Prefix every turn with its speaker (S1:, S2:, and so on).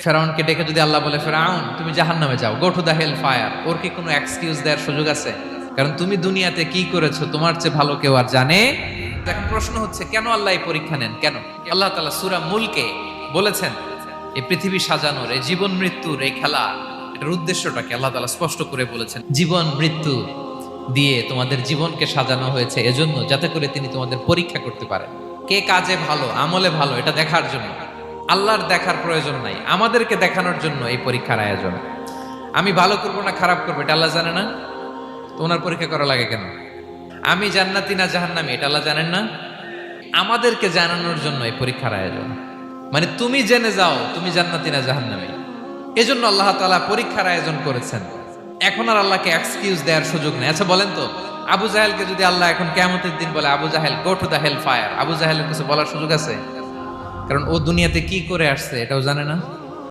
S1: ফেরাউনকে ডেকে যদি আল্লাহ বলে, ফেরাউন তুমি জাহান্নামে যাও, go to the hell fire, ওর কি কোনো এক্সকিউজ দেওয়ার সুযোগ আছে? কারণ তুমি দুনিয়াতে কি করেছো তোমার চেয়ে ভালো কেউ আর জানে। এখন প্রশ্ন হচ্ছে, কেন আল্লাহ এই পরীক্ষা নেন? কেন আল্লাহ তাআলা সূরা মুলকে বলেছেন এই পৃথিবী সাজানোর, এই জীবন মৃত্যুর এই খেলা, এটার উদ্দেশ্যটাকে আল্লাহ তাআলা স্পষ্ট করে বলেছেন। জীবন মৃত্যু দিয়ে তোমাদের জীবনকে সাজানো হয়েছে এজন্য, যাতে করে তিনি তোমাদের পরীক্ষা করতে পারেন কে কাজে ভালো, আমলে ভালো, এটা দেখার জন্য। আল্লাহর দেখার প্রয়োজন নাই, আমাদেরকে দেখানোর জন্য এই পরীক্ষার আয়োজন। আমি ভালো করবো না খারাপ করবো এটা আল্লাহ জানে না? তো ওনার পরীক্ষা করা লাগে কেন? আমি জান্নাতি না জাহান্নামী এটা আল্লাহ জানেন না? আমাদেরকে জানানোর জন্য এই পরীক্ষার আয়োজন। মানে তুমি জেনে যাও তুমি জান্নাতি না জাহান্নামী, এজন্য আল্লাহ তাআলা পরীক্ষার আয়োজন করেছেন। এখন আর আল্লাহকে এক্সকিউজ দেওয়ার সুযোগ নেই। আচ্ছা বলেন তো, আবু জাহেলকে যদি আল্লাহ এখন কিয়ামতের দিন বলে, Abu Jahl go to the hell fire, Abu জাহেলের কিছু বলার সুযোগ আছে? কারণ ও দুনিয়াতে কি করে আসছে এটাও জানে না।